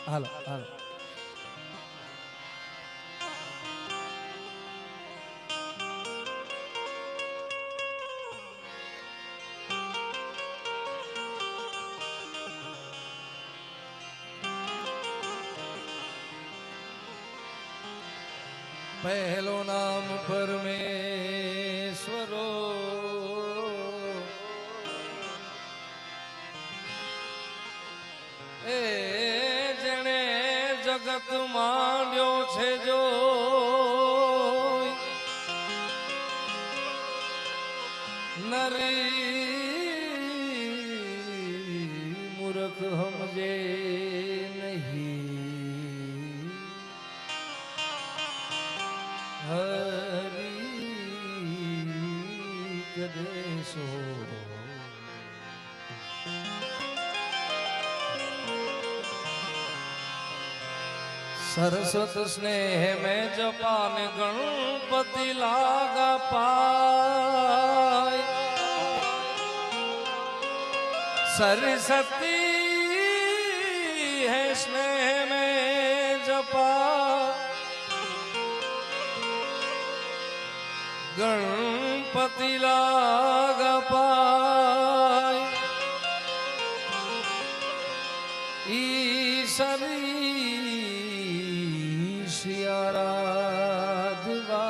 હાલો હાલો પહેલો નામ પરમેશ્વરો એ જેણે જગત માંડ્યો છે જો નરી મૂર્ખ સમજે નહીં હરી કદેશો सरस्वत स्नेह में जपान गणपति लागा पाय सरस्वती है स्नेह में जपा गणपति लागा पाय ईश्वरी आराधवा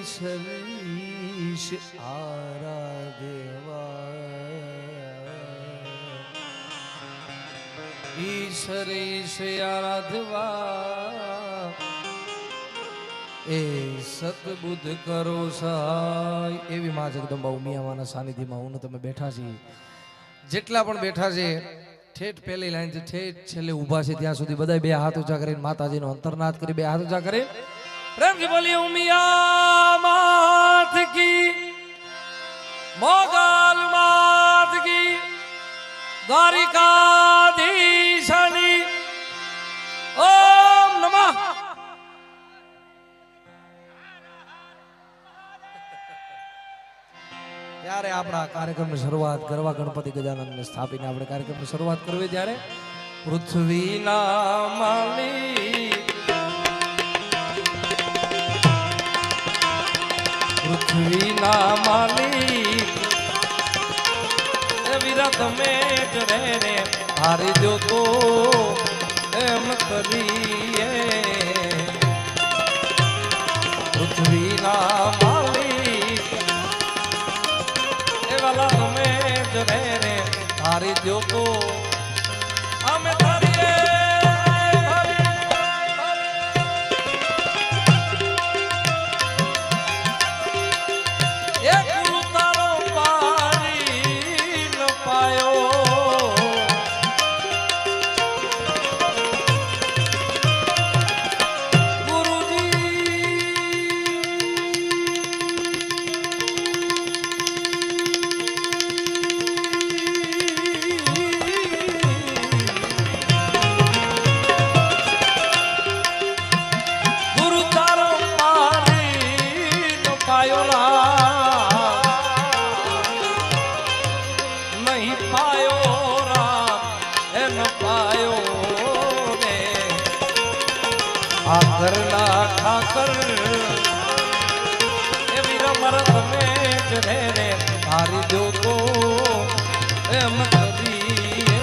ईश आराधवा ईश आराधवा એ સતબુદ્ધ કરો સહાય એવી માં જગદંબા ઉમિયામાના સાનિધ્યમાં હું તમે બેઠા છીએ જેટલા પણ બેઠા છે ઠેઠ પહેલી લાઈન છે ઠેઠ છેલ્લે ઊભા છે ત્યાં સુધી બધા બે હાથ ઊંચા કરીને માતાજીનો અંતરનાદ કરી બે હાથ ઊંચા કરી પ્રેમથી બોલીએ ઉમિયા માત કી મોગલ માત કી દ્વારિકાધીશની ઓમ નમઃ ત્યારે આપણા કાર્યક્રમની શરૂઆત કરવા ગણપતિ ગજાનંદને સ્થાપીને આપણે કાર્યક્રમની શરૂઆત કરવી ત્યારે પૃથ્વીના માલિક પૃથ્વીના માલિક એ વિરત મેટ રે રે હારી દો તો એમ કરીએ પૃથ્વીના માલિક વાલા તમે જ રે રે તારી દો તો અમે તારીએ એક ગુરુ તારો પારી ન પાયો ઘરના ઠાકર એ વીરા મારા તમે જ રે રે હારી દો તો એમ કરીએ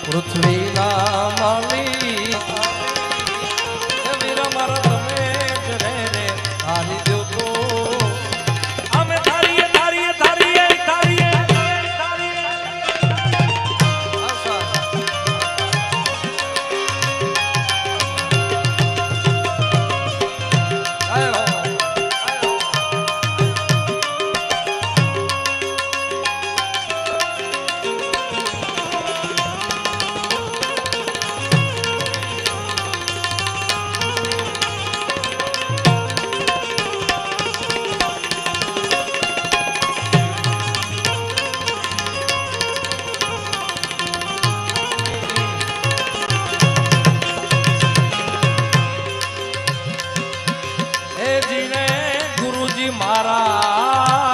પૃથ્વીના માલિક એ વીરા મારા તમે જ રે રે હારી દો તો અમે તારીએ તારીએ તારીએ તારીએ મારા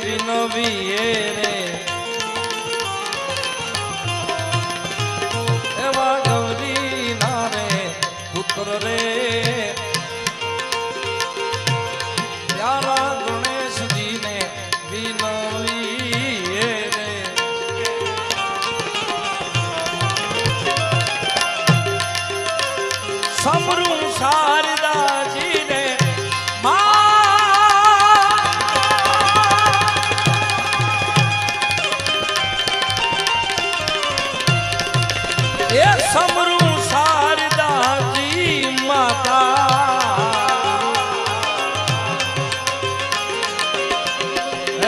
વિનવીએ રે એવા ગૌરી ના રે પુત્ર રે પ્યારા ગણેશજીને વિનવીએ રે સમરૂ શારદાજીને એ સમરૂ શારદાજી માતા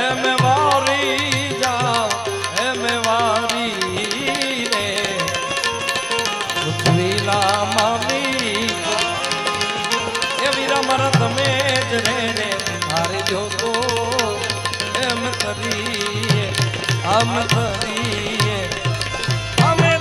એમ વારી જાઓ એમ વારી રે પૃથ્વીના મામી એ વીરમરત મેં જ રે રે તારે જો તો એમ કરીએ આમ કરીએ અમે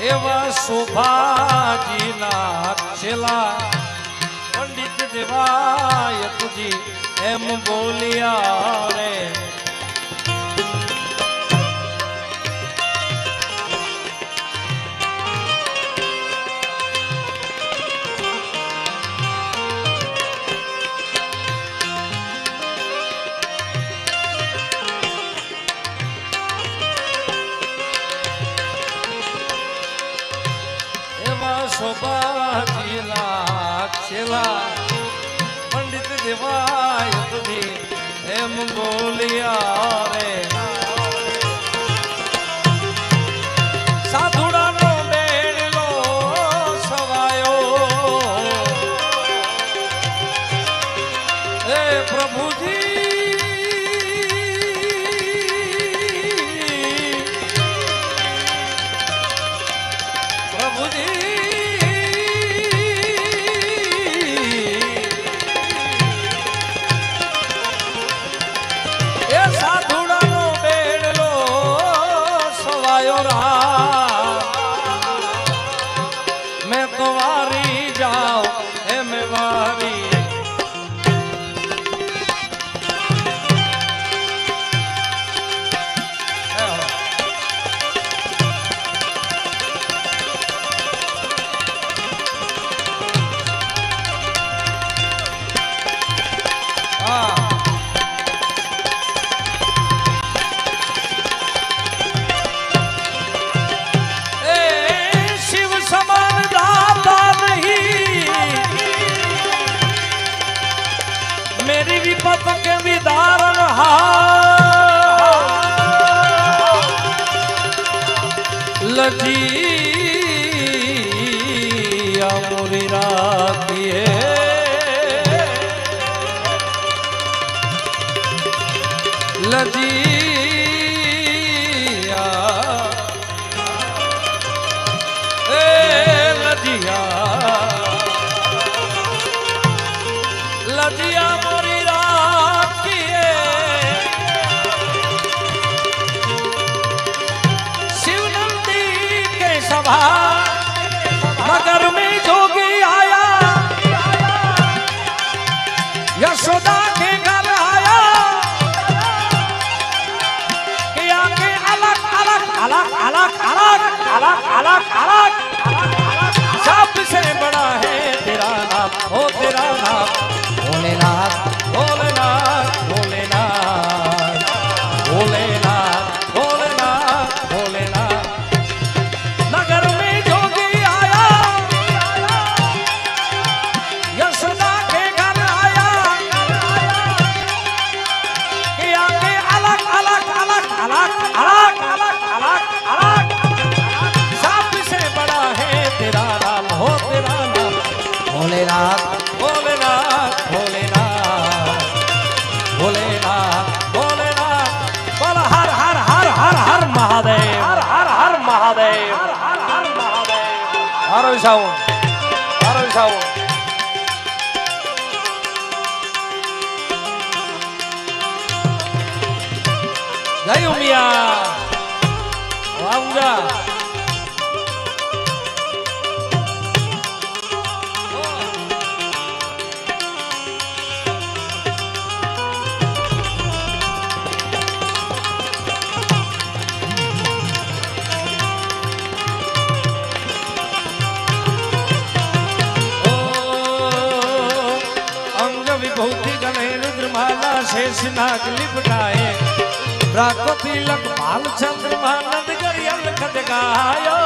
એવા શોભાજીના છેલા પંડિત દેવાયતજી એમ બોલ્યા રે શોભાજીલા છેલા પંડિત દેવાયતજી એમ બોલ્યા રે સાધુડાનો બેડલો સવાયો એ પ્રભુજી પ્રભુજી मैं तो वारी जाओ है मैं वारी मेरी विपत के विदारण लजी मोरी राती है लजिया लजिया लजिया मोरी राती है शिवनंदी के सभा नगर में जोगी आया यशोदा के घर आया कि आके अलग अलग अलग अलग अलग अलग अलग अलग सब મારો સાઉન્ડ મારો સાઉન્ડ જય ઉમિયા વાંગા शेषनाग लिपटाए ब्राको तिलक बाल चंद्रमा नंद गरियल खदगायो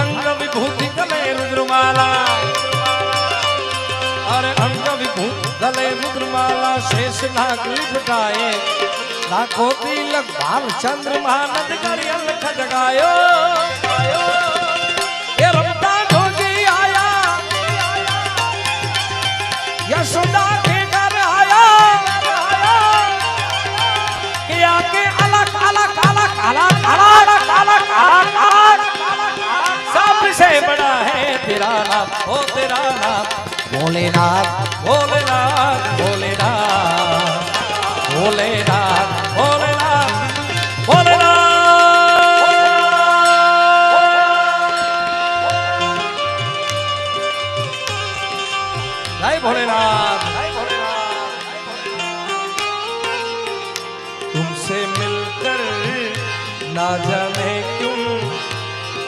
अंग विभूति गले रुद्रमाला अरे अंग विभूति गले रुद्रमाला शेषनाग लिपटाए ब्राको तिलक बाल चंद्रमा नंद गरियल खदगायो यशोदा के घर आया किया के अलग अलग अलग अलग अलग अलग अलग सबसे बड़ा है तेरा नाम ओ तेरा नाम भोलेनाथ भोलेनाथ भोलेनाथ भोलेनाथ भोलेनाथ भोलेनाथ भोलेनाथ तुमसे मिलकर ना जाने क्यों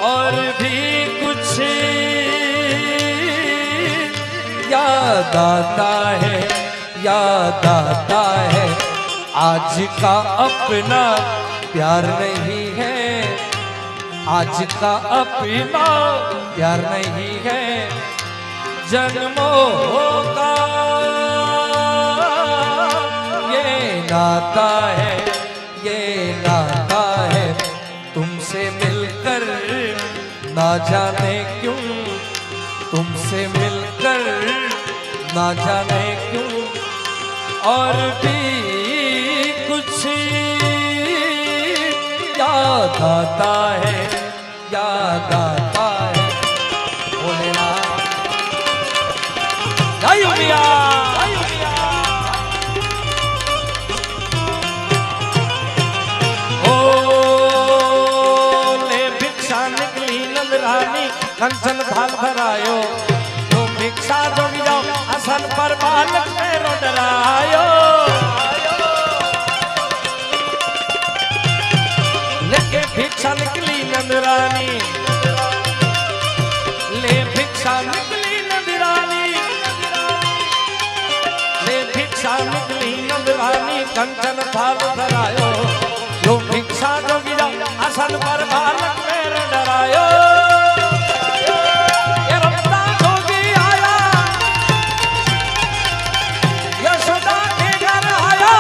और भी कुछ याद आता है आज का अपना प्यार नहीं है आज का अपना प्यार नहीं है जन्मों का ये नाता है तुमसे मिलकर ना जाने क्यों तुमसे मिलकर ना जाने क्यों और भी कुछ याद आता है भोलेनाथ जय उमिया ओ ले भिक्षा निकली नंदरानी कंचन थाल भरायो तो भिक्षा जोगी जाओ असन पर बालक मेरो डरायो लेके भिक्षा निकली नंदरानी ले भिक्षा निकली नंदरानी भिक्षा निकली नंदरानी कंचन थाल धरायो जो भिक्षा जोगी जाओ असन पर बालक मेरो डरायो ये रमता जोगी आया यशोदा के घर आया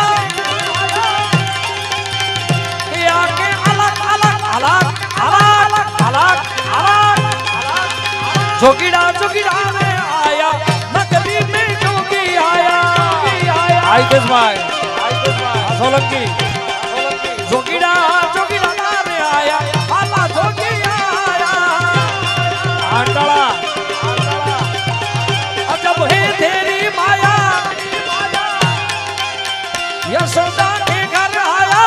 ये आके अलग अलग अलग अलग अलग अलग जोगीड़ा जोगीड़ा में आया नगरी में जोगी आया आइदेश भाई सोलंकी जोगीड़ा जोगीड़ा में आया बाला जोगी आया आंडला जब है तेरी माया यशोदा के घर आया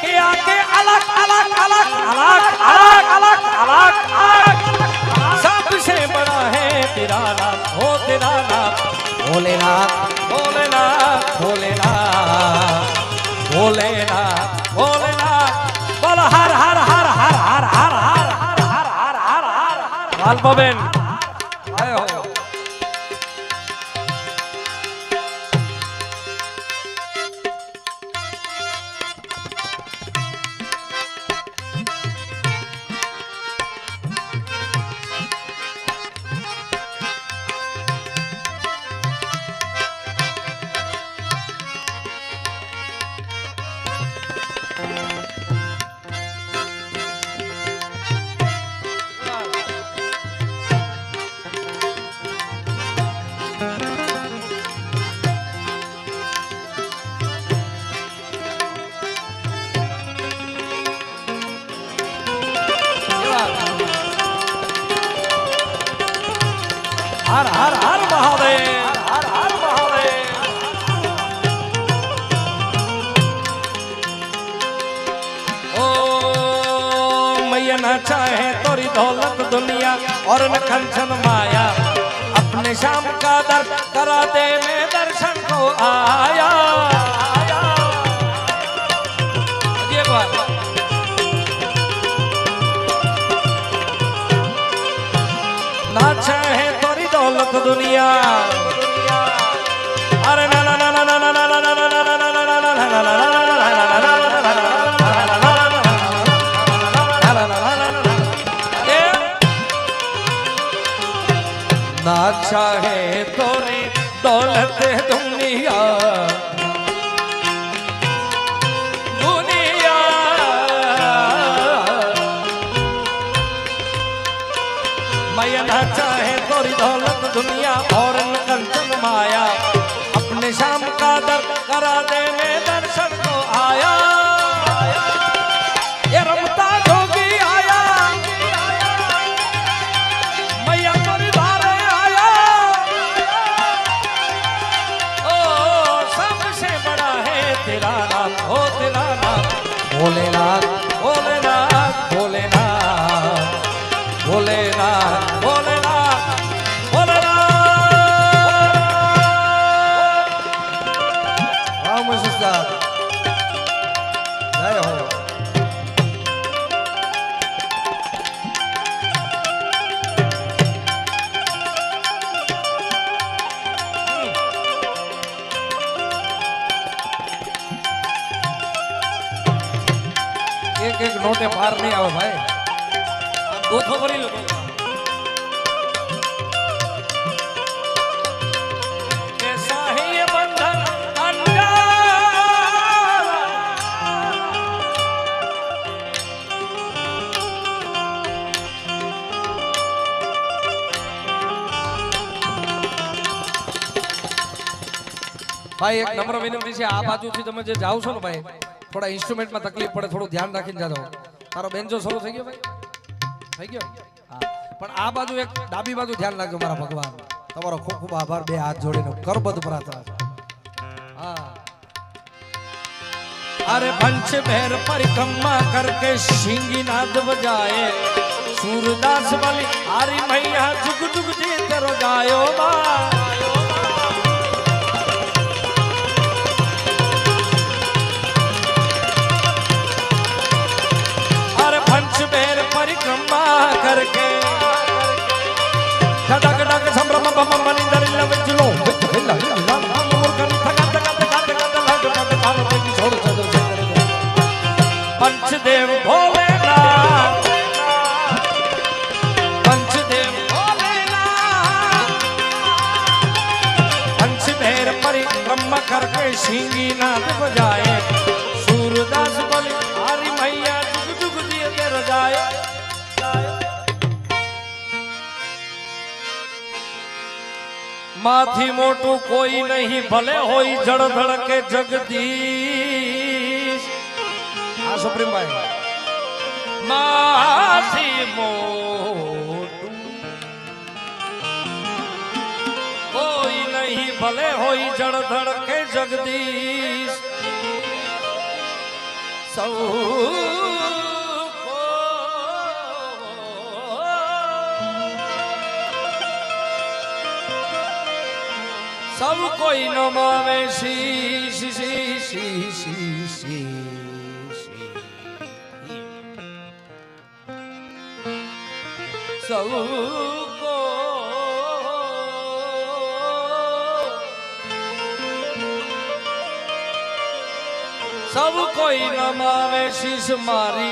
कि आके अलग अलग अलग अलग अलग अलग अलग सबसे बड़ा है तेरा नाम हो तेरा नाम भोलेनाथ भोलेनाथ भोलेनाथ भोलेनाथ भोलेनाथ बोल हर हर हर हर हर हर हर हर हर हर हर हर लाल बाबेन आयो હર હર હર મહાદેવ, હર હર મહાદેવ। मैया न चाहे तोरी दौलत दुनिया और न कंचन माया, अपने शाम का दर करा दे मैं दर्शन को आया। ये बात ना चाहे तोरी दौलत दुनिया, अरे ना ना ना ना ना ना ना ना ना ना ना ना चाहे तोरी दौलत दुनिया, दुनिया मैया ना चाहे तोरी दौलत दुनिया और न कंचन माया, अपने शाम का दर करा दे मैं दर्शन को आया। ये रमता जोगी आया, मैया तोरी द्वारे आया। ओ सबसे बड़ा है तेरा नाम, हो तेरा नाम भोलेनाथ, भोलेनाथ, भोलेनाथ, भोलेनाथ, भोलेनाथ, भोलेनाथ। राम सिस्टर जय हो। एक एक नोटे पार नहीं आवे भाई, दो थो भरी लो। कैसा है ये बंधन अंगारा, भाई एक नम्र विनंती છે, આ બાજુથી તમે જે જાવ છો ને ભાઈ, થોડા ઇન્સ્ટ્રુમેન્ટમાં તકલીફ પડે, થોડું ધ્યાન રાખીને જાજો। તારો બેન્જો શરૂ થઈ ગયો ભાઈ, થઈ ગયો હા, પણ આ બાજુ એક ડાબી બાજુ ધ્યાન રાખજો મારા ભગવાન। તમારો ખૂબ ખૂબ આભાર, બે હાથ જોડીને કરબદ્ધ પ્રાર્થના। હા अरे पंच भैर परिक्रमा करके सिंगी नाद बजाए, सूरदास बलि हरि मैया जुग जुग जीत रो जायो बा। अरे पंच भैर परिक्रमा करके धड़क धड़क संभ्रम बम बम निंदरिल्ल विचलो हिल्ला हिल्ला मुर्गन थका थका थका थका थका पार्वती की छोड़ चंद्र पंचदेव भोलेनाथ, पंचदेव भोलेनाथ, पंचभैर परिक्रमा करके सिंगी नाद बजाए, सूरदास बलि हरि मैया जुग जुग जीत रजाए। माथी मोटू कोई नहीं भले होई जड़ धड़के जगदीश। हाँ सुप्रीम भाई, माथी मोटू कोई नहीं भले होई जड़ धड़के जगदीश। सब सब कोई नमावे शीश शीश शीश शीश, सबको सब कोई नमावे शीश मारी,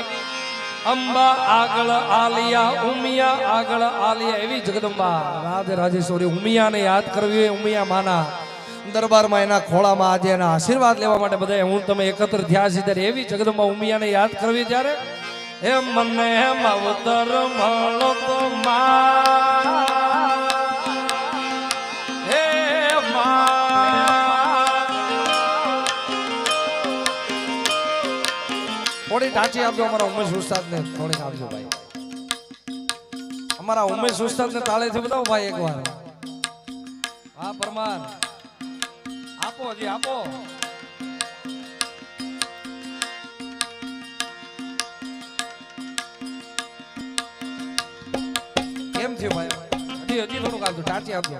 अंबा आगळ आलिया उमिया आगळ आलिया एवी जगदंबा राज राजेश्वरी उमिया ने याद करवी है। उमिया माना दरबार में एना खोला में आज एना आशीर्वाद लेवा माटे बधाए हूँ तमे एकत्र थया छे त्यारे एवी जगदंबा उमिया ने याद करवी त्यारे हे मने मावतर मळो तो मा हे मा थोड़ी टाची आपजो हमारा उमेश उस्ताद ने थोड़ी आपजो भाई, हमारा उमेश उस्ताद ने ताले से बताओ भाई एक बार પરમાર આપો જી આપો. કેમ થયું ભાઈ? હજી થોડુંક આપજો, ટાંચી આપજો.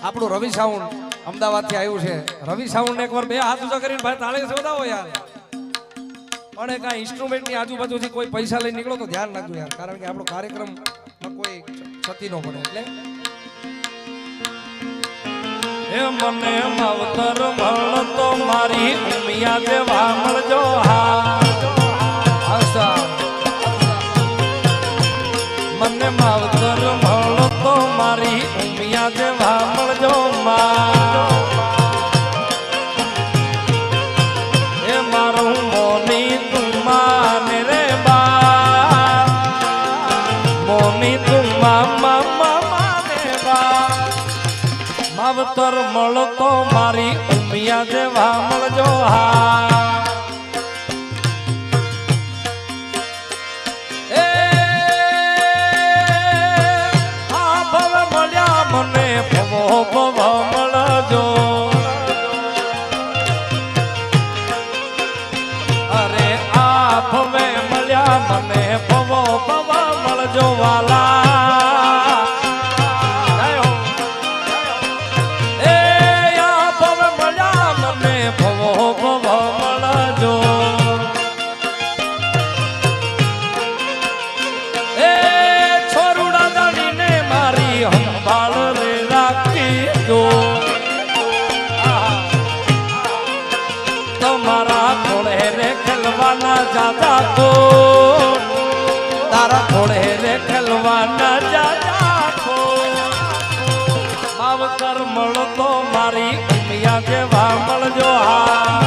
આપણું રવિ સાઉન્ડ અમદાવાદ થી આવ્યું છે. રવિ સાઉન્ડ ને એકવાર બે હાથ ઊંચા કરીને ભાઈ તાળી વધાવો યાર. પણ એક આ ઇન્સ્ટ્રુમેન્ટ ની આજુબાજુથી કોઈ પૈસા લઈ નીકળો તો ધ્યાન રાખજો યાર, કારણ કે આપણો કાર્યક્રમ કોઈ ક્ષતિ ન પડે. એટલે એ મને માવતર મળતો મારી ઉમિયા દેવા મળજો હા. મને માવતર મળતો મારી ઉમિયા દેવા મળજો મા. એ મારું મોની તું માને રે બા, મોની તું મામા માને બા. માવતર મળતો મારી ઉમિયા દેવા મળજો હા. એ આ ભવ મળ્યા મને ભવો ભવ મળજો. અરે આ ભવે મળ્યા મને ભવો ભવ મળજો વાલા. તમારા ઘોડે રે ખેલવાના જાતા તો, તારા ઘોડે રે ખેલવાના જાતા તો. માવતર મળતો મારી ઉમિયા જેવા મળજો હા.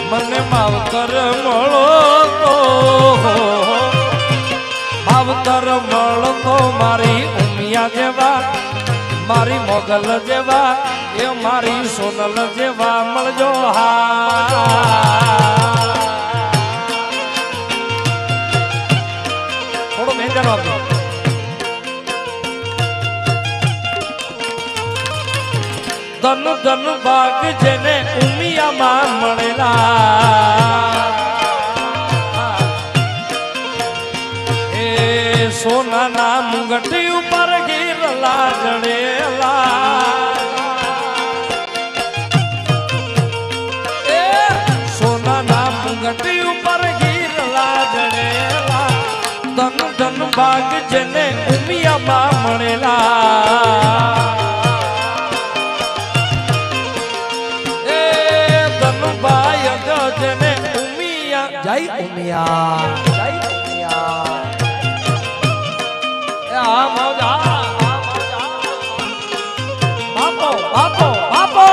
મને માવતર મળતો, માવતર મળતો મારી ઉમિયા જેવા, મારી મોગલ જેવા, એ મારી સોનલ જેવા મળજો હા. થોડો મેંજાનો આપજો. ધન ધન ભાગ જેને ઉમિયામાં મળેલા, એ સોનાના મુંગટી ઉપર ગીરલા જડેલા. સોનાના મુંગટી ઉપર ગીરલા જડેલા. ધન ધન ભાગ જેને ઉમિયામાં મળેલા. એ ધનભાઈ જેને ઉમિયા, જય ઉમિયા, જય ઉમિયા. આ મજા બાપો બાપો બાપો.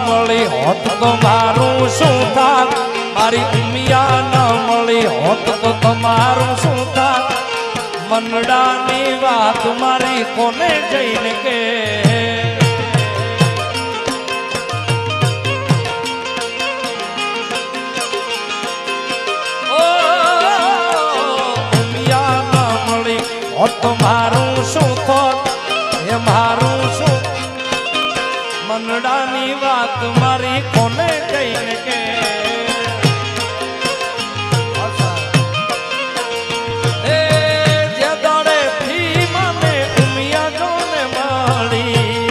મળી હોત તો મારું શું થાત, મારી ઉમિયા ન મળી હોત તો તમારું શું થાત. મનડાની વાત મારી કોને જઈને કે, ઉમિયા ન મળી હોત તો મારું શું થોત, એ મારું શું. મનડાની વાત મારી કોને કહીને કે, એ જે દાડે થી મને ઉમિયા જોને મળી,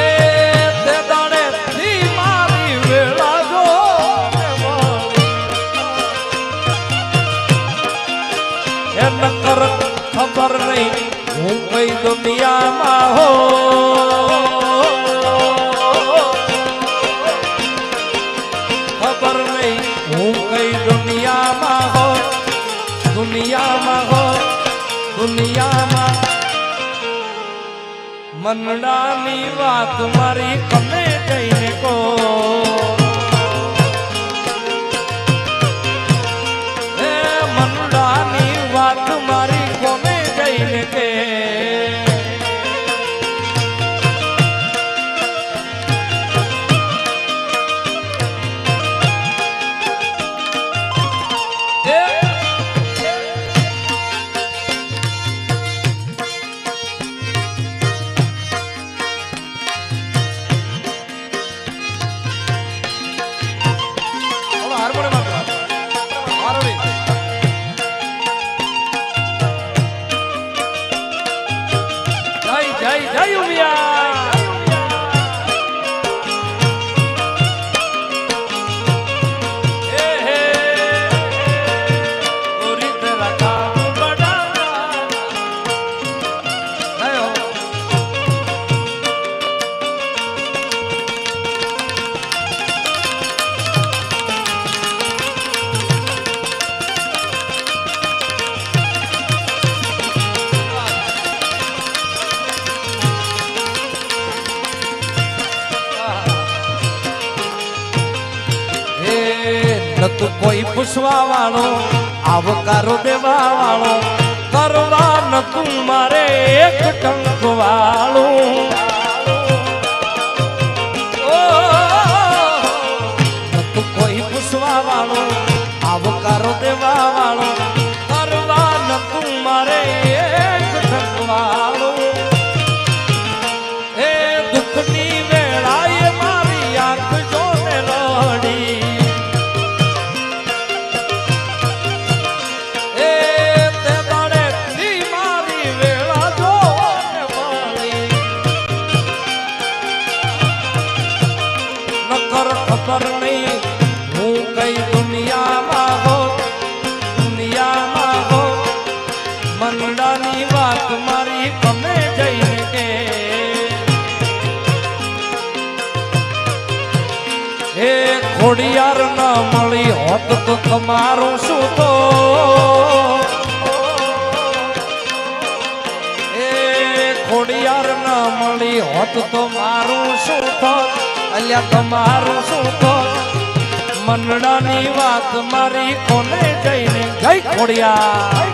એ તે દાડે થી મારી વેળા જોને મળી. એ નકર ખબર નહીં હું કઈ દુનિયામાં હો, ખબર નહીં હું કઈ દુનિયામાં હો, દુનિયામાં હો, દુનિયામાં મનડાની વાત મારી કને જઈને કો એ મનડાની વાત મારી કોને જઈને કે તું કોઈ પૂછવા વાળો આવકારો દેવા વાળો કરવા ન તું મારે એક ટંક વાળું તું કોઈ પૂછવા વાળો આવકારો દેવા વાળો કરવા ન તું મારે એક ટંક વાળું એ દુઃખની વેળાએ મારી આંખ જોને રડી ખબર નહીં હું કઈ દુનિયામાં હો મનડાની વાત મારી કમે જઈને કે એ ખોડિયાર ન મળી હોત તો તમારું શું તો એ ખોડિયાર ન મળી હોત તો મારું શું થોત અલ્યા તમારું શું તો મનડાની વાત મારી કોને જઈને ગઈ ખોડિયાર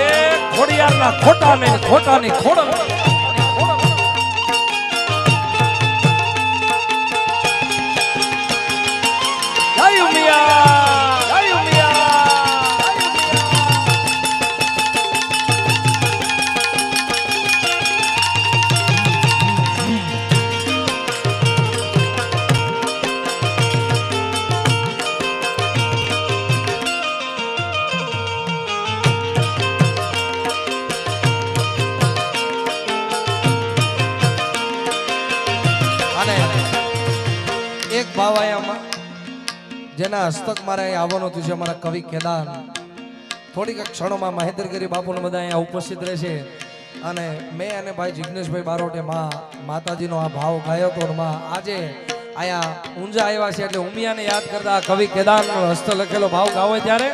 એ ખોડિયારના ખોટાને ખોટાની ખોડ જય મિયા જય મિયા એક ભાવાયામાં જેના હસ્તક મારે અહીં આવવાનું થયું છે અમારા કવિ કેદાર થોડીક ક્ષણોમાં મહેન્દ્રગીરી બાપુને બધા અહીંયા ઉપસ્થિત રહેશે અને મેં અને ભાઈ જિગ્નેશભાઈ બારોટે માતાજીનો આ ભાવ ગાયો હતો અને આજે અહીંયા ઊંઝા આવ્યા છે એટલે ઉમિયાને યાદ કરતા કવિ કેદારનો હસ્ત લખેલો ભાવ ગાવે ત્યારે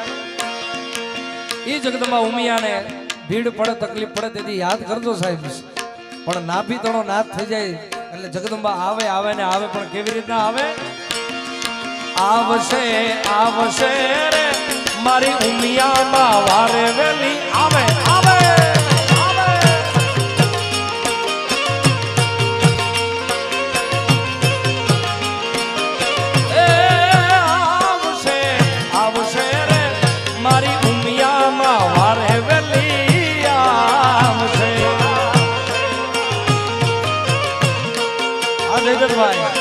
એ જગદંબા ઉમિયાને ભીડ પડે તકલીફ પડે તેથી યાદ કરજો સાહેબ પણ નાભી તણો નાદ થઈ જાય એટલે જગદંબા આવે આવે ને આવે પણ કેવી રીતના આવે આવશે આવશે રે મારી ઉમિયામાં વારે વેલી આવે આવે એ આવશે આવશે રે મારી ઉમિયામાં વારે વેલી આવશે આ જયદત્તભાઈ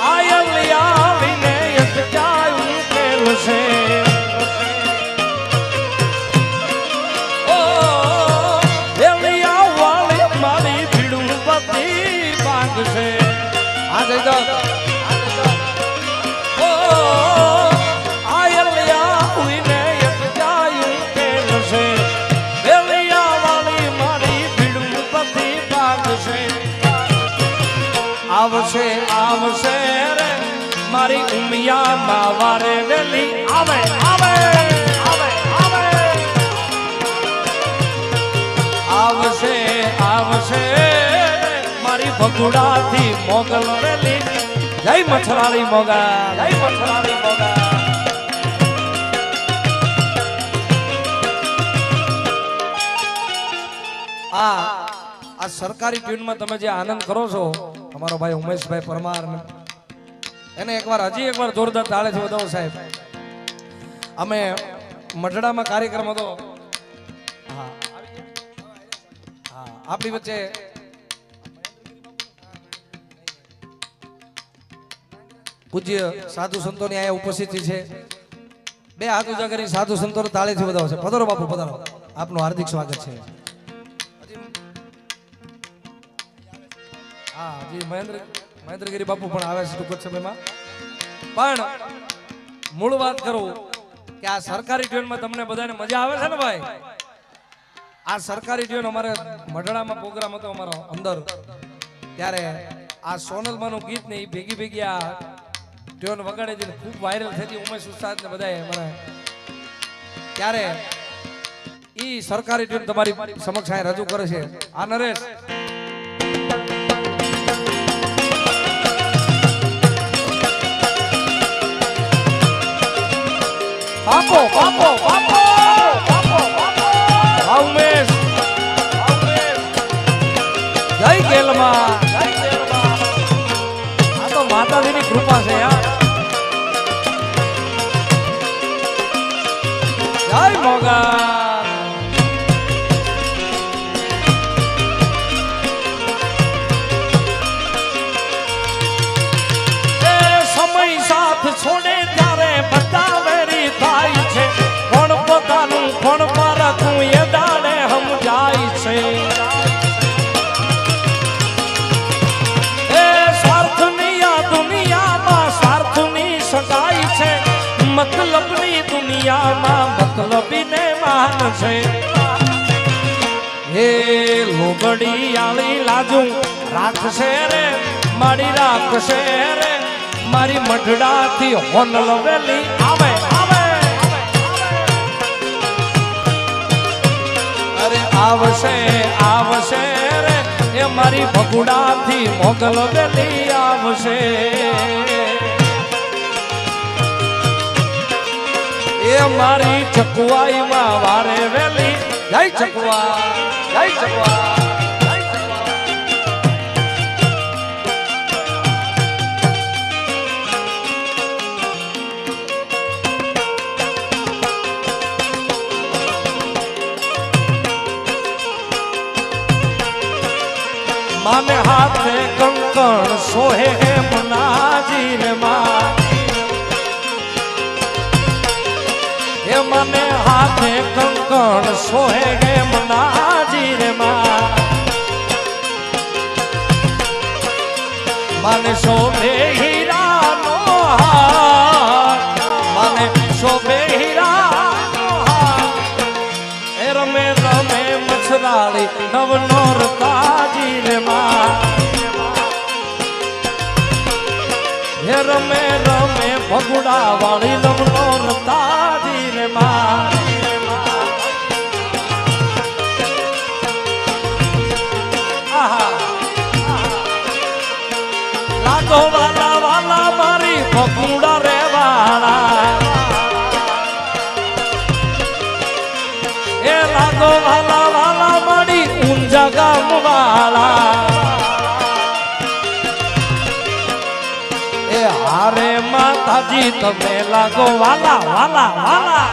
આયલિયાવીને એક જાયું કેલ છે ઓ એલિયા વાળી મારી ભીડું બધી ભાગ છે આ જયદત્ત ઓ આયલિયાવીને એક જાયું કેલ છે એલિયા વાળી મારી ભીડું બધી ભાગ છે આવશે આવશે રે મારી ઉમિયામાં વારે વેલી આવે આવે આવે આવે ભગુડાથી મોગલ વેલી જય મછરાળી મોગા જય મછરાળી મોગા આ સરકારી ટ્યુનમાં તમે જે આનંદ કરો છો અમારો ભાઈ ઉમેશભાઈ પરમાર એને હજી એકવાર જોરદાર તાળીથી વધાવો સાહેબ. અમે મઢડામાં કાર્યક્રમ હતો. હા આપણી વચ્ચે પૂજ્ય સાધુ સંતોની અહીંયા ઉપસ્થિતિ છે. બે હાથ ઊંચા કરી સાધુ સંતોને તાળીથી વધાવો છે. પધારો બાપુ પધારો, આપનું હાર્દિક સ્વાગત છે. હા જી મહેન્દ્રગીરી બાપુ પણ આવે છે ટૂંક જ સમયમાં. પણ મૂળ વાત કરું કે આ સરકારી ટ્રેનમાં તમને બધાને મજા આવે છે ને ભાઈ. આ સરકારી ટ્રેન અમારે મઢડામાં પ્રોગ્રામ હતો અમારો અંદર, ત્યારે આ સોનલમાનું ગીત ને એ ભેગી ભેગી આ ટ્રેન વગાડે છે, ખૂબ વાયરલ થતી ઉમેશ ઉસ્તાદ ને બધાએ મને. ત્યારે ઈ સરકારી ટ્રેન તમારી સમક્ષ અહીં રજૂ કરે છે. આ નરેશ બાપો બાપો બાપો ઉમેશ જય ગેલમાં આ તો માતાજીની કૃપા છે યાર. જય મોગા સમય સાથ છોડે ત્યારે બતાવેરી થાય છે, પણ પોતાનું પણ પરતું એ દાડે સમજાય છે. એ સ્વાર્થની આ દુનિયામાં સ્વાર્થની સગાઈ છે, મતલબની દુનિયામાં મતલબીને માન છે. હે લોગડી આળી લાજુ રાખશે રે મારી રાખશે રે મારી મઢડાથી હોનલ વેલી આવે આવે અરે આવશે આવશે રે એ મારી ભગુડાથી મોગલ વેલી આવશે. એ મારી ચકવાઈમાં વારે વેલી જય ચકવા જય ચકવા. માને હાથે કંકણ સોહે મનાજી રે માં, એ મને હાથે કંકણ સોહે મનાજી રે માં. મને શોભે હીરાનો હાર, મને શોભે હીરાનો હાર. એ રમે રમે મછરાળી નવનો રતાજી રે માં. હે રમે રમે ભગુડા વાળી નવનો રતાજી રે માં. લાગો વાલા વાલા મારી ભગુડા રે વાળા. એ લાગો વાલા વાલા મારી ઊંઝા ગામ વાળા. એ હારે માતાજી તમે લાગો વાલા વાલા વાલા.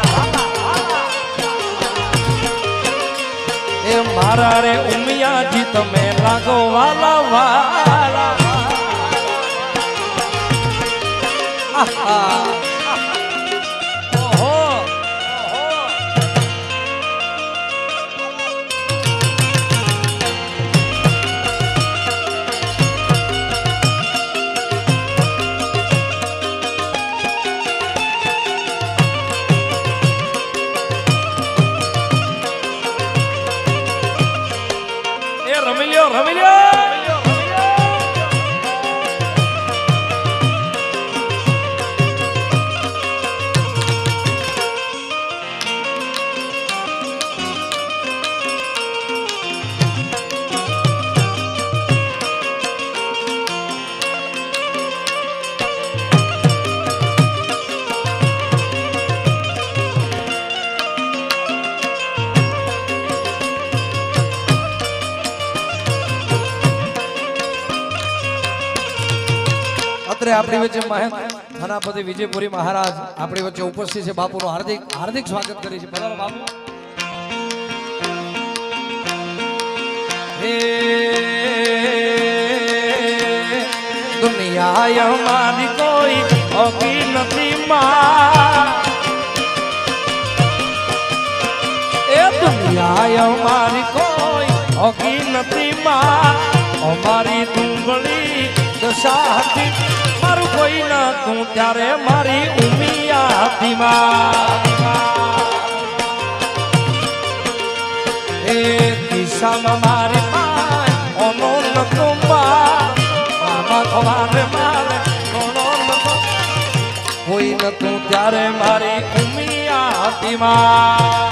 એ મારા રે ઉમિયાજી તમે લાગો વાલા વાલા. ઓહો રમી લ્યો રમી લ્યો. અત્રે આપણી વચ્ચે મહેન્દ્ર થાનાપતિ વિજયપુરી મહારાજ આપણી વચ્ચે ઉપસ્થિત છે. બાપુનું હાર્દિક હાર્દિક સ્વાગત કરી છે. પધારો બાપુ. હે દુનિયા અમારી કોઈ હોકી નથી માં, એ દુનિયા અમારી કોઈ હોકી નથી માં, અમારી ડુંગળી દશા હતી, મારું કોઈ ન તું ત્યારે મારી ઉમિયા હતી માં. એ દિશામાં મારી પાય ઓનો નતો માં, મામા ખવારે મારે ઓનો નતો, કોઈ ન તું ત્યારે મારી ઉમિયા હતી માં.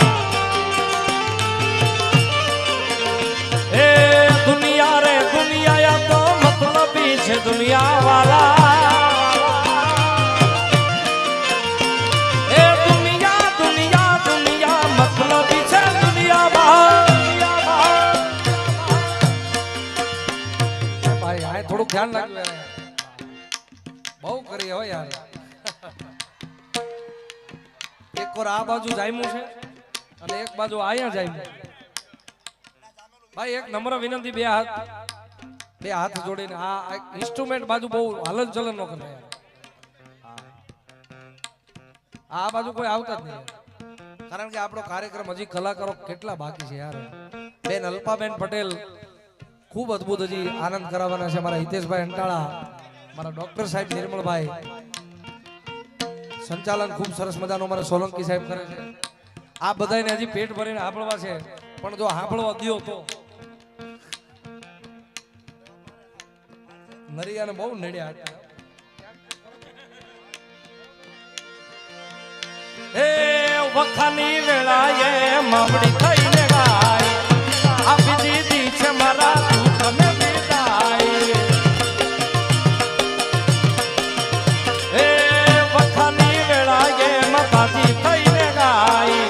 એ દુનિયા રે દુનિયા તો મતલબી છે દુનિયા વાલા, એ દુનિયા દુનિયા દુનિયા મતલબી છે દુનિયા બહાર. ભાઈ આ થોડું ધ્યાન રાખજો, બહુ કરી હો યાર. એક વાર આ બાજુ જામ્યું છે અને એક બાજુ અહીંયા જામ્યું. ભાઈ એક નમ્ર વિનંતી, બે હાથ જોડીને આ ઇન્સ્ટ્રુમેન્ટ બાજુ બહુ હલન ચલન ન કરે. આ બાજુ કોઈ આવતા જ નહીં, કારણ કે આપણો કાર્યક્રમ હજી કલાકારો કેટલા બાકી છે યાર. બેન અલ્પાબેન પટેલ ખૂબ અદભુત હજી આનંદ કરાવવાના છે. મારા હિતેશભાઈ અંટાળા, મારા ડોક્ટર સાહેબ નિર્મળભાઈ, સંચાલન ખૂબ સરસ મજાનું મારા સોલંકી સાહેબ કરે છે. આ બધાને હજી પેટ ભરીને સાંભળવા છે, પણ જો સાંભળવા દો તો નરિયાને બહુ નડ્યા હતા. એ વખાની વેળાએ મામડી થઈને ગાય, આપી દીધી છે મારા દુઃખને વિદાય. એ વખાની વેળાએ માતાજી થઈને ગાય,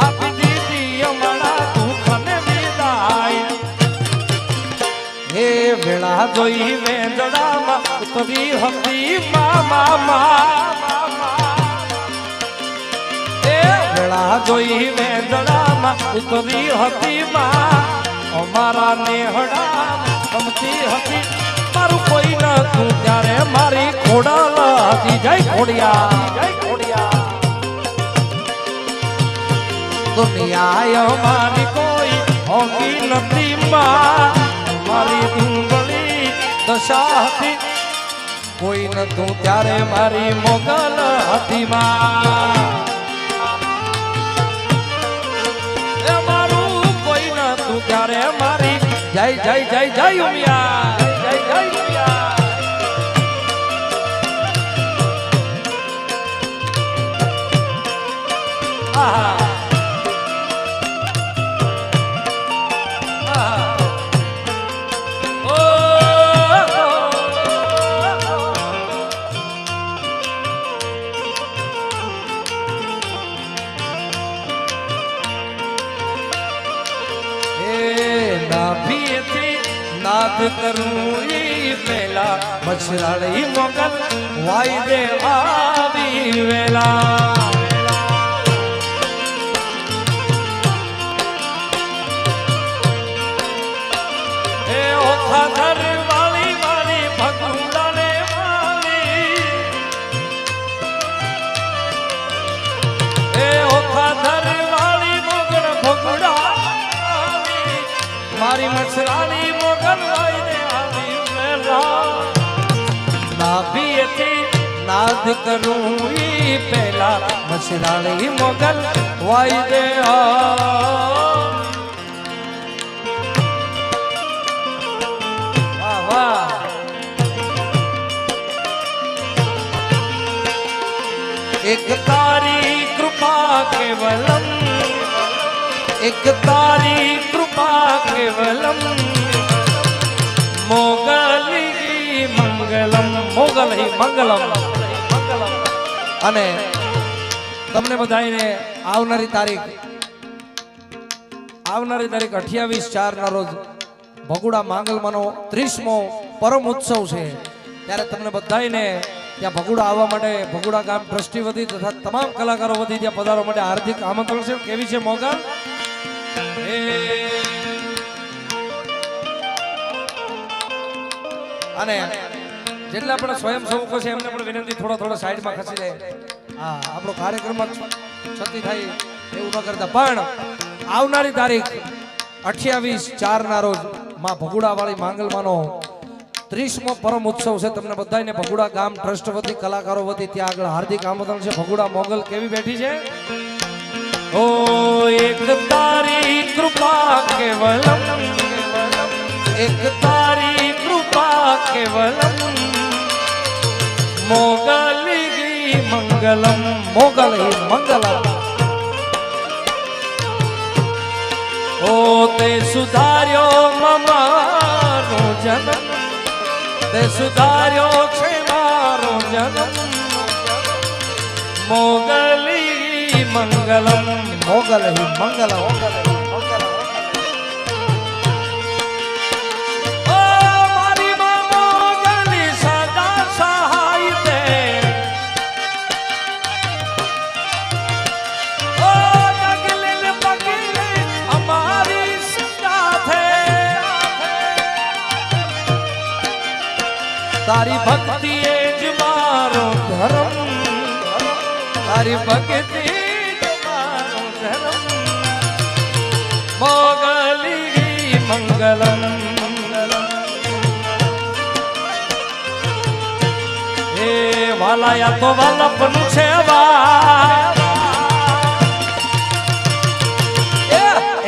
આપી દીધી અમારા દુઃખને વિદાય. એ વેળા જોઈ વેંદડામાં ઉતરી હતી મામા, એ વેળા જોઈ વેંદડામાં ઉતરી હતી માં, અમારા નેહડા ગમતી હતી, મારું કોઈ ન તું ત્યારે મારી ખોડલ હતી. જય ખોડિયા, જય ખોડિયા. દુનિયા અમારી કોઈ હોકી નથી માં, મારી ડુંગળી દશા હતી, કોઈ ન તું ત્યારે મારી મોગલ હતી માં. એ મારું કોઈ ન તું ત્યારે મારી જય જય જય જય ઉમિયા, જય જય ઉમિયા. આહા નાદ કરું ઈ પેલા મછરાળી મોગલ વાયદે આવી વેલા. એ ઓખા ઘર વાળી મારી ભગુડાને વાલી, એ ઓખા ઘર વાળી મોગલ ભગુડા મારી મછરાળી મોગલ વાયદે આવી વેલા. નાભીએથી નાદ કરું ઈ પેલા મછરાળી મોગલ વાયદે વાહ. એક તારી કૃપા કેવલમ, એક તારી કૃપા કેવલમ, મોગલી મંગલમ, મોગલી મંગલમ. અને તમને બધાને આવનારી તારીખ 28/4 ના રોજ ભગુડા માંગલમાંનો 30મો પરમ ઉત્સવ છે. ત્યારે તમને બધાયને ત્યાં ભગુડા આવવા માટે ભગુડા ગામ ટ્રસ્ટી વતી તથા તમામ કલાકારો વતી ત્યાં પધારવા માટે હાર્દિક આમંત્રણ છે. કેવી છે મોગલ? અને જેટલા પણ સ્વયંસેવકો છે એમને પણ વિનંતી થોડા સાઈડમાં ખસી જાય. હા, આપણો કાર્યક્રમ છતી થાય એવું ન કરતા, પણ આવનારી તારીખ 28/4 ના રોજ માં ભગુડા વાળી માંગલમાનો 30મો પરમ ઉત્સવ છે. તમને બધાને ભગુડા ગામ ટ્રસ્ટ વતી કલાકારો વતી ત્યાં આગળ હાર્દિક આમંત્રણ છે. ભગુડા મોગલ કેવી બેઠી છે? ઓ એક તારી કૃપા કેવલમ, એક તારી કૃપા કેવલમ, મોગલી મંગલમ, મોગલ મંગલમ. ઓ તે સુધાર્યો મારો જન્મ, તે સુધાર્યો છે મારો જન્મ, મોગલી મંગલમ, મોગલ મંગલમ. ઓ મારી મોગલી સદા સહાય દે, ઓ ડગલે ને પગલે અમારી સાથે, તારી ભક્તિ એ જ મારો ધર્મ, તારી ભક્તિ જ મારો ધર્મ, મોગલી મંગલમ. એ વાલાયા તો વાલપનું છે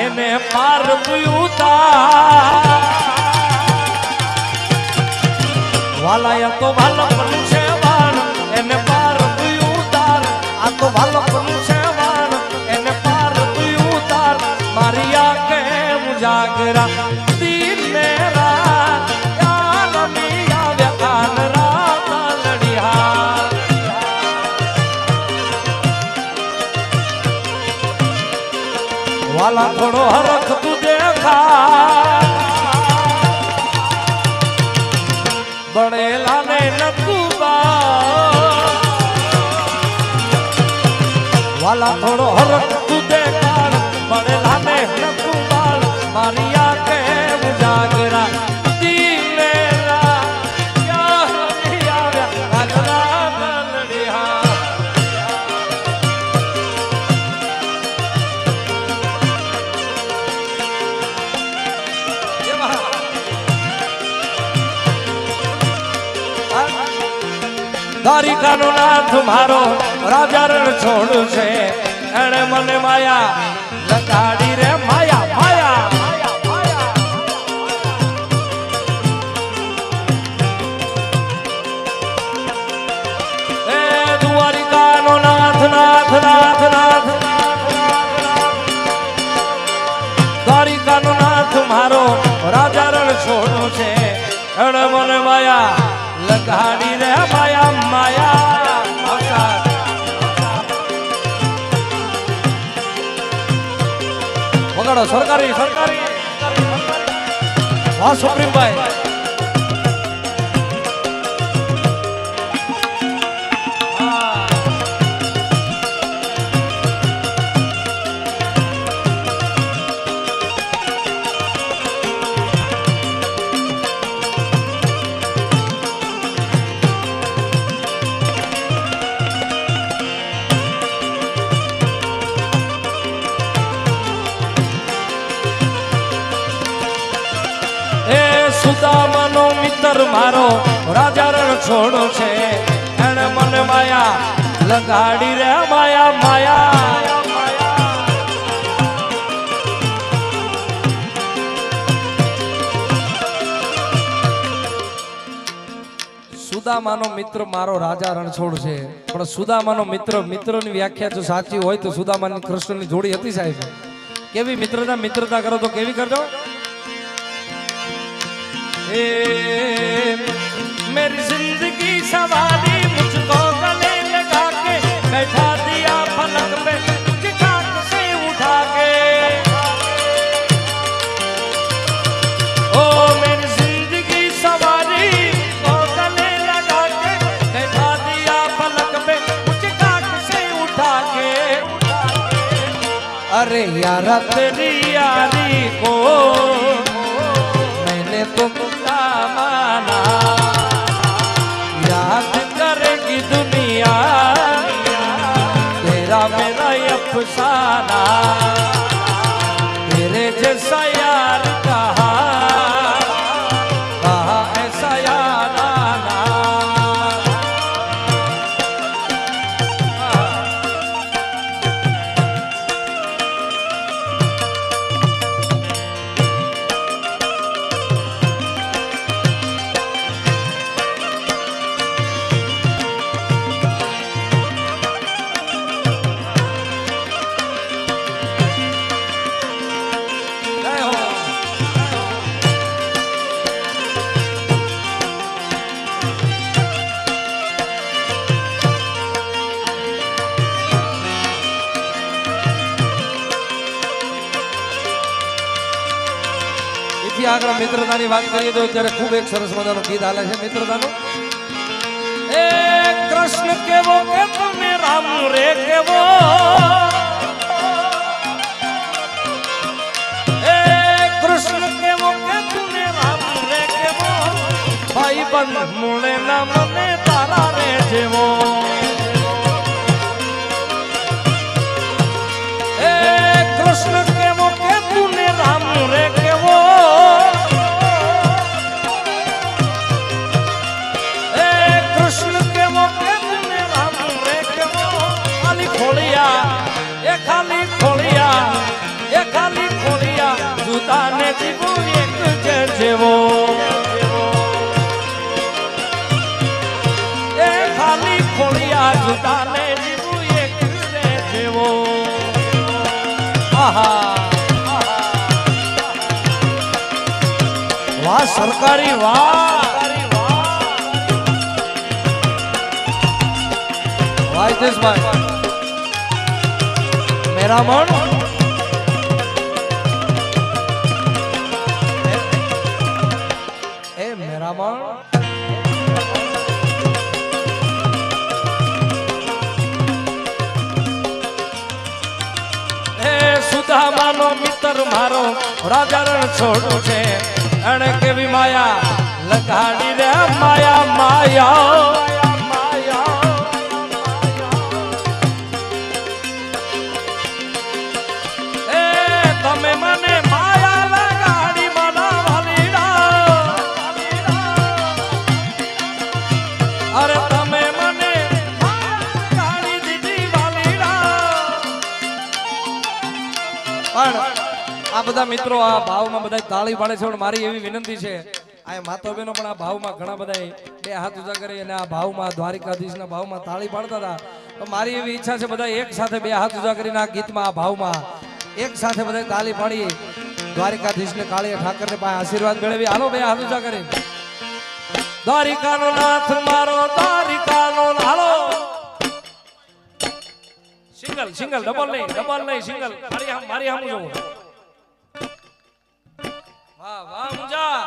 એને પાર પૂયુતા, વાલાયા તો વાલપનું છે એને પાર પૂયુતાર, આ તો વાલપનું છે એને પાર પૂયુતાર, મારી આંખે ઉજાગરા દિન મેરા યાર મિયા વ્યકાન રાત લડિયા, વાલા થોડો હરખ તું દેખા, બણેલા ને નતુબા, વાલા થોડો હરખ તું દેખાડ, બણેલા ને નતુબા, મારી આંખે ઉજાગરા દિલ મેરા યાર મિયા વ્યકાન રાત લડિયા. દ્વારિકાનો નાથ મારો રાજા રણ છોડ છે, એણે મને માયા લગાડી રે માયા માયા. એ દ્વારિકાનો નાથ નાથ નાથ નાથ, દ્વારિકાનો નાથ મારો રાજા રણ છોડ છે, એણે મને માયા લગાડી રે માયા માયા. વગાડો સરકારી સરકારી. વાહ સુપ્રીમભાઈ. સુદામાનો મિત્ર મારો રાજા રણ છોડો છે, એને મને માયા લગાડી રે માયા માયા. સુદામાનો મિત્ર મારો રાજા રણછોડ છે, પણ સુદામાનો મિત્રની વ્યાખ્યા જો સાચી હોય તો સુદામાની કૃષ્ણની જોડી હતી સાહેબ. કેવી મિત્રતા કરો તો કેવી કરજો? मेरी जिंदगी सवारी मुझको गले लगा के बैठा दिया फलक पे मुझे खाक से उठा के, ओ मेरी जिंदगी सवारी को गले अरे यारा तेरी यारी को मैंने तो ना माना, याद करेगी दुनिया तेरा मेरा अफसाना, तेरे जैसा यार कहा ऐसा यार आना। આગળ મિત્રતાની વાત કરીએ તો અત્યારે ખૂબ એક સરસ મજાનું ગીત હાલે છે મિત્રતાનું. એ કૃષ્ણ કેવો કે તમે રામ રે કેવો, એ કૃષ્ણ કેવો કે તુને રામ રે કેવો, ભાઈ બંધ મુળે ના મને તારા રે જેવો. એ કૃષ્ણ કેવો કે તુને રામ રે કેવો, ખાલી ખોળિયા જુદાને જીવું એક જેવો, એ ખાલી ખોળિયા જુદાને જીવું એક જેવો. આહા વાહ સરકારી વાહ વાયદેશભાઈ મેરા મન એ મેરા મન એ સુદામાનો મિત્ર મારો રાજા રણ છોડો છે, એને કેવી માયા લગાડી રે માયા માયા. તમે મને માયા લગાડી બનાવાલીડા, અરે તમે મને લગાડી દીધી વાલીડા. પણ આ બધા મિત્રો આ ભાવમાં બધા તાળી પાડે છે, પણ મારી એવી વિનંતી છે આ માતા બહેનો પણ આ ભાવમાં ઘણા બધા બે હાથ ઊંચા કરી અને આ ભાવમાં દ્વારિકાધીશના ભાવમાં તાળી પાડતા હતા. તો મારી એવી ઈચ્છા છે બધા એક સાથે બે હાથ ઊંચા કરીને આ ગીતમાં આ ભાવમાં એક સાથે બધા તાળી પાડી દ્વારિકાધીશને કાળિયા ઠાકરને પાસે આશીર્વાદ મેળવી. હાલો બે હાથ ઊંચા કરી દ્વારિકાનો નાથ મારો દ્વારિકાનો હાલો. સિંગલ સિંગલ ડબલ નહીં સિંગલ. મારી હામું જોવું. વાહ વાહ મુજા.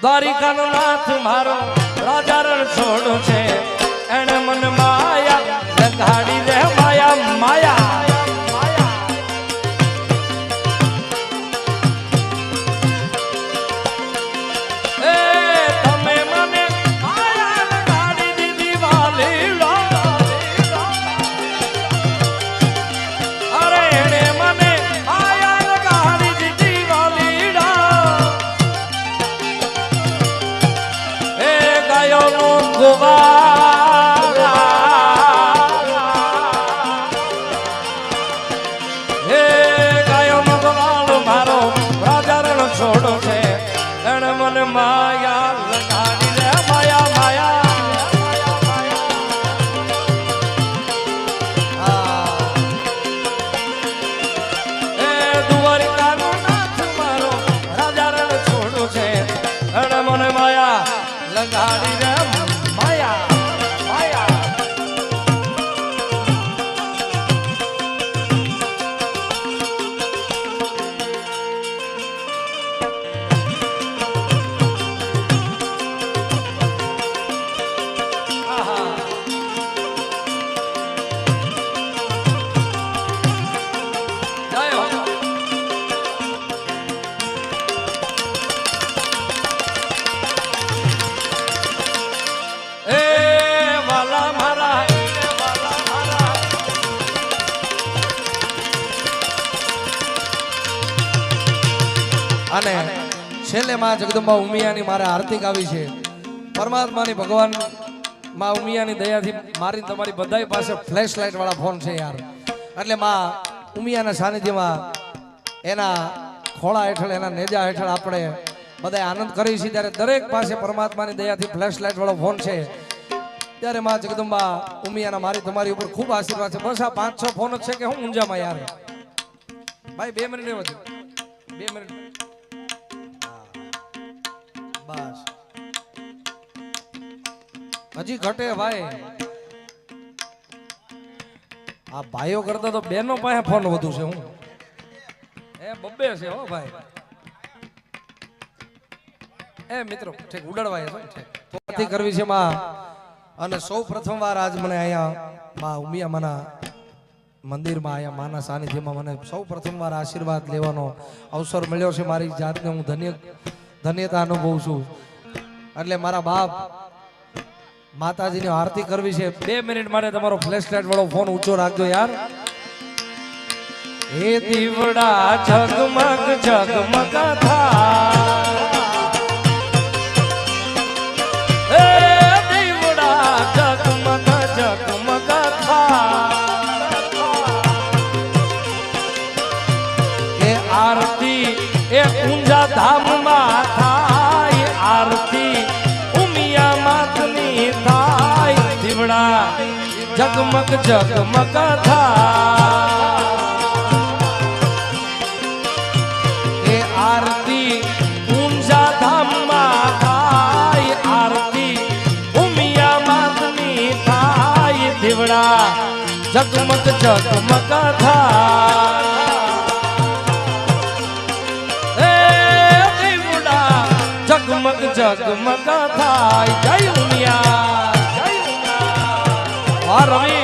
દ્વારિકાનો નાથ મારો રાજા રણ છોડો છે, એને મન માયા લગાડી રે માયા માયા. એ તમે મને માયા લગાડી દીધી વાલીડા, અરે એને મને માયા લગાડી દીધી વાલીડા. એ ગાયોનો ગોવા છોડો છે, એને મને માયા લગાડી રે માયા માયા. એ દ્વારિકાનો નાથ મારો રાજા રણ છોડો છે, એને મને માયા લગાડી રે માયા માયા. અને છેલ્લે માં જગદંબા ઉમિયાની મારે આરતી ગાવી છે. પરમાત્માની ભગવાન માં ઉમિયાની દયાથી મારી તમારી બધાય પાસે ફ્લેશ લાઇટ વાળા ફોન છે યાર. એટલે માં ઉમિયાના સાનિધ્યમાં એના ખોળા હેઠળ એના નેજા હેઠળ આપણે બધા આનંદ કરી છીએ. ત્યારે દરેક પાસે પરમાત્માની દયાથી ફ્લેશ લાઇટ વાળો ફોન છે. ત્યારે માં જગદંબા ઉમિયાના મારી તમારી ઉપર ખૂબ આશીર્વાદ છે. બસ આ 5-6 ફોન જ છે કે હું ઊંઝામાં યાર. ભાઈ 2 મિનિટ એવો છે, 2 મિનિટ બસ. હજી ઘટે ભાઈ. આ ભાઈઓ કરતા તો બેનો પાસે ફોન વધુ છે. હું એ બબ્બે છે હો ભાઈ. એ મિત્રો ઠીક ઉડાડવાય છે કરવી છે માં. અને સૌ પ્રથમવાર આજ મને અહીંયા માં ઉમિયામાના મંદિરમાં અહીંયા માના સાનિધ્યમાં મને સૌ પ્રથમવાર આશીર્વાદ લેવાનો અવસર મળ્યો છે. મારી જાતને હું ધન્યતા અનુભવું છું. એટલે મારા બાપ માતાજીની આરતી કરવી છે. 2 મિનિટ માટે તમારો ફ્લેશ લાઇટ વાળો ફોન ઊંચો રાખજો યાર. હે દીવડા ઝગમગ ઝગમગ થાય, હે દીવડા ઝગમગ ઝગમગ થાય, એ આરતી એ ઊંઝા ધામમાં થાય, આરતી ઉમિયા માતની થાય, દીવડા ઝગમગ ઝગમગ થાય, आरती ऊंचा धामમાં થાય, આરતી ઉમિયા માતની થાય, દીવડા ઝગમગ ઝગમગ થાય, હે દીવડા ઝગમગ ઝગમગ થાય. જય ઉમિયા, જય ઉમિયા. વાહ રવિ,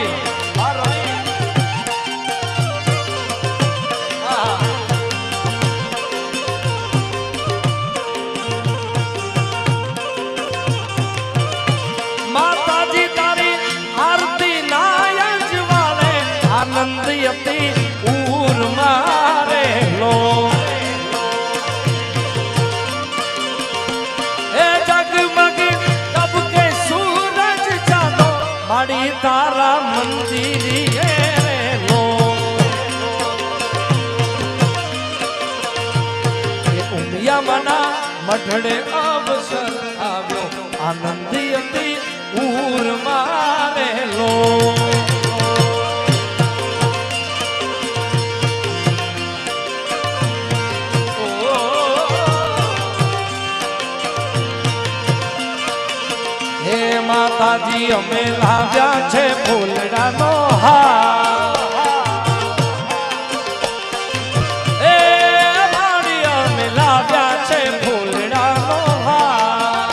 આનંદયતી ઉર મારેલો, એ જગમગ તબકે સૂરજ ચાંદો માડી તારા મંદિરે રેલો, એ ઉમિયામાના મઢડે અવસર આવ્યો, આનંદયતી ઉર મારેલો. માતાજી અમે લાવ્યા છે ફૂલડાનો હાર, એ માડી અમે લાવ્યા છે ફૂલડાનો હાર,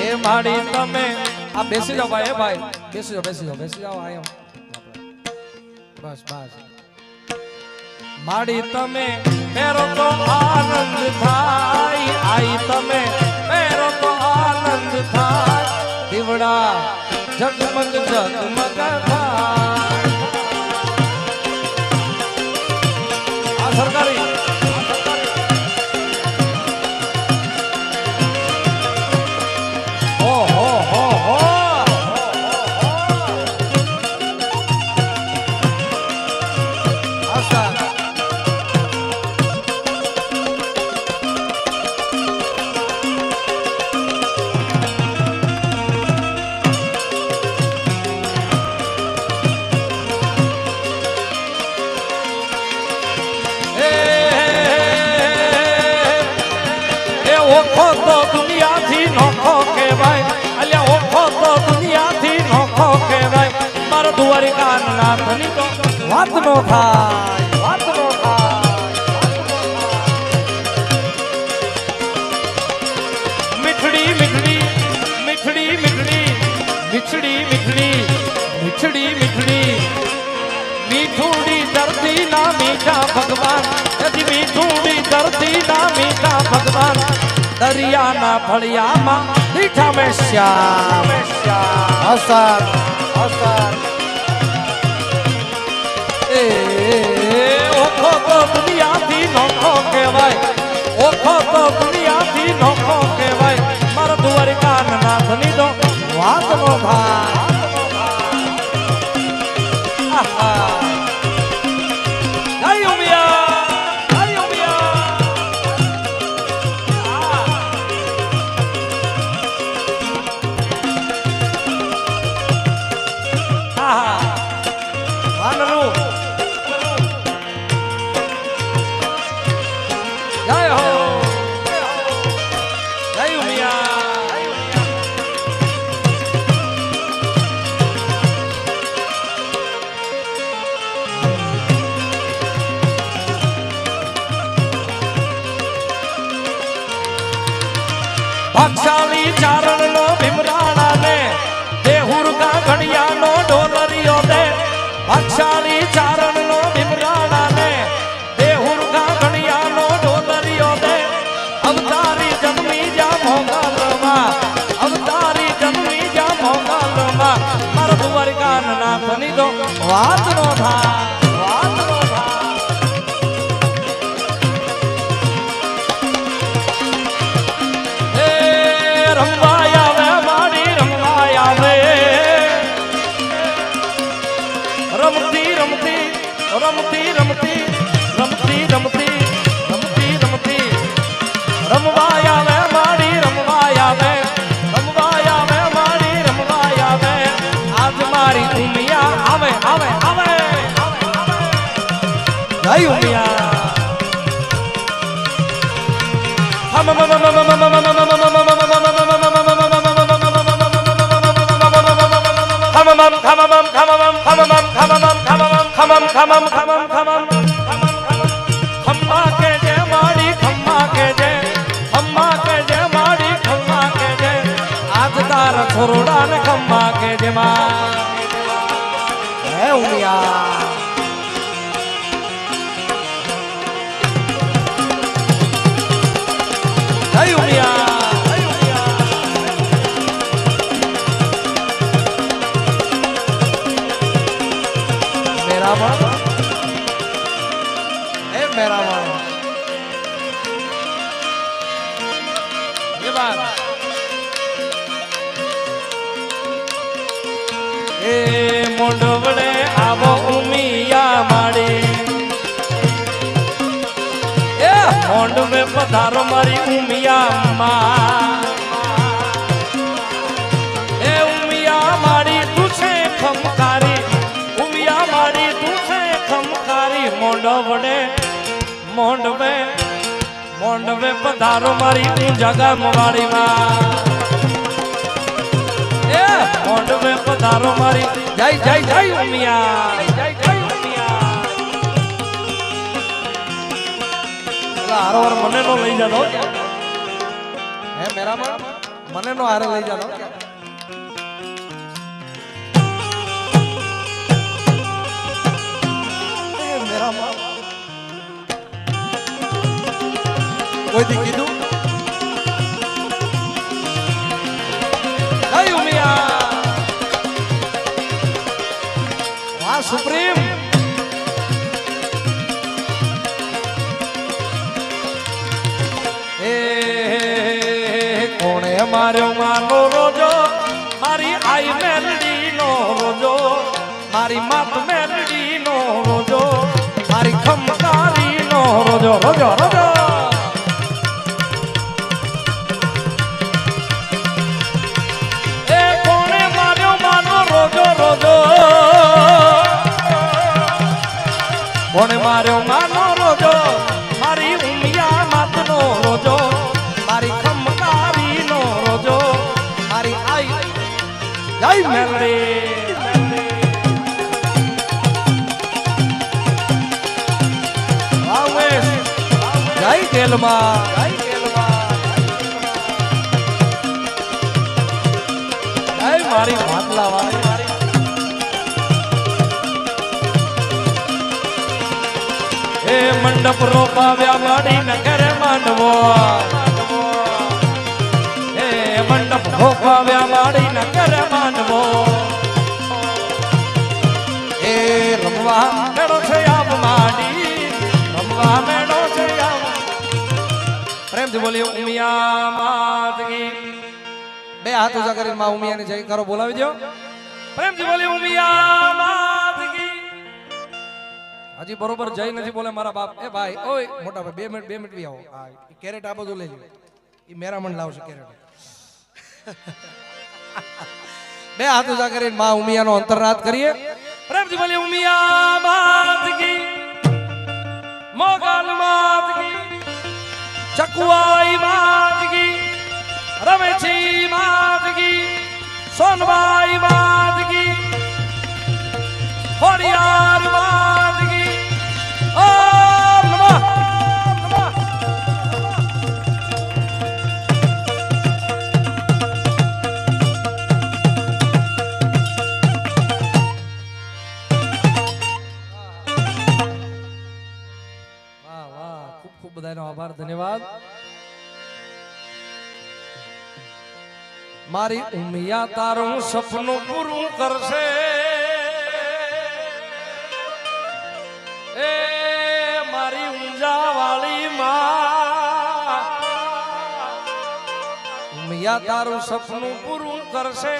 એ માડી તમે આ બેસી જાઓ ભાઈ. એ ભાઈ બેસી જાઓ, બેસી જાઓ, બેસી જાઓ. આયો બસ બસ. માડી તમે પહેરો તો આનંદ થાય, આઈ તમે પહેરો તો આનંદ થાય, દીવડા ઝગમગ ઝગમગ થાય. આ સરકારી હો હો હો હો. ઓખો તો દુનિયાથી નોખો કહેવાય, અલ્યા ઓખો તો દુનિયાથી નોખો કહેવાય, મારા દ્વારિકા નાથની તો વાત નો થાય, વાત નો થાય. મીઠડી મીઠડી મીઠડી મીઠડી મીઠડી મીઠડી મીઠડી મીઠડી મીઠુડી ધરતી ના મીઠા ભગવાન, હજી મીઠુડી ધરતી ના મીઠા ભગવાન, દરિયાના ફળિયામાં મીઠા મેં શ્યામ અસર અસર. તો દુનિયાથી નોખો કહેવાય ઓખો તો દુનિયાથી નોખો કહેવાય મારા દ્વારિકા નાથની તો વાત નો થાય આહા જય ઉમિયા જય ઉમિયા આહા વાનરું જય હો જય ઉમિયા ભાગશાળી ચારણ નો ભીમરાણા ને દેહુરગા ઘડિયા નો ઢોલરિયો દે ભાગશાળી ચારણ નો ભીમરાણા ને દેહુરગા ઘડિયા નો ઢોલરિયો દે અવતારી જન્મી જા મોગલમાં અવતારી જન્મી જા મોગલમાં મારા દ્વારિકા નાથની તો વાત નો થાય વાત નો થાય રમવાય આવે મારી રમવાય આવે રમતી રમતી રમતી રમતી રમતી રમતી રમતી રમતી રમવાય આવે મારી રમવાય આવે રમવાય આવે મારી રમવાય આવે આજ મારી ઉમિયા આવે આવે આવે જય ઉમિયા ખમ્મા કે જે માડી ખમ્મા કે જે ખમ્મા કે જે માડી ખમ્મા કે જે આજ તારા છોરડા ને ખમ્મા કે જે માં હે ઉમિયા જય ઉમિયા એ મોંડવડે આવો ઉમિયા માડી એ મોંડવે પધારો મારી ઉમિયા માં એ ઉમિયા માડી તું છે ખમકારી ઉમિયા માડી તું છે ખમકારી મોંડવડે મોંડવે મોંડવે પધારો મારી ઊંઝા ગામ વાળી માં એ મોંડવે પધારો મારી જય જય જય ઉમિયા જય જય ઉમિયા હારો મને નો લઈ જાતો હે મેરા માં મને નો હારે લઈ જાતો મેરા માં કોઈ દી કીધું જય ઉમિયા વાહ સુપ્રીમ એ કોણે માર્યો માનો રોજો મારી આઈ મેલડી નો રોજો મારી માત મેલડી નો રોજો મારી ખમકારી નો રોજો રોજો રોજો કોણે માર્યો માનો રોજો મારી ઉમિયા માતનો રોજો મારી ખમકારી નો રોજો મારી આઈ જય મેલડી આવે જય ગેલમાં જય મારી માટલા વાળી એ મંડપ રોપાવ્યા વાડી નગર માંડવો એ મંડપ રોપાવ્યા વાડી નગર માંડવો એ રમવા ગણો છે આપ માડી પ્રેમથી બોલીએ ઉમિયા માત કી બે હાથ ઊંચા કરીને માં ઉમિયાને જય કરો બોલાવી દો પ્રેમથી બોલીએ ઉમિયા માત કી હજી બરોબર જય નથી બોલે મારા બાપ એ ભાઈ ઓય મોટા ભાઈ 2 મિનિટ બી આવો હા કેરેટ આ બધું લઈ લો એ મેરામણ લાવશે કેરેટ બે હાથ ઊંચા કરીને માં ઉમિયાનો અંતરનાદ કરીએ પ્રેમથી બોલીએ ઉમિયા માત કી મોગલ માત કી ચકુઆઈ માત કી રમેશી માત કી સોનબાઈ માત કી હોડિયાર માત કી ઓમ નમઃ વાહ વાહ ખૂબ ખૂબ બધાનો આભાર ધન્યવાદ મારી ઉમિયા તારું સપનું પૂરું કરશે એ મારી ઊંઝા વાળી માં ઉમિયા તારું સપનું પૂરું કરશે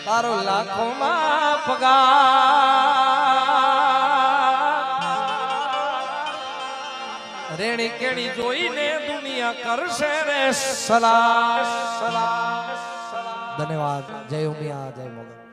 તારો લાખોમાં પગાર રેણી કેણી જોઈને દુનિયા કરશે રે સલાહ સલાહ ધન્યવાદ જય ઉમિયા જય મોગલ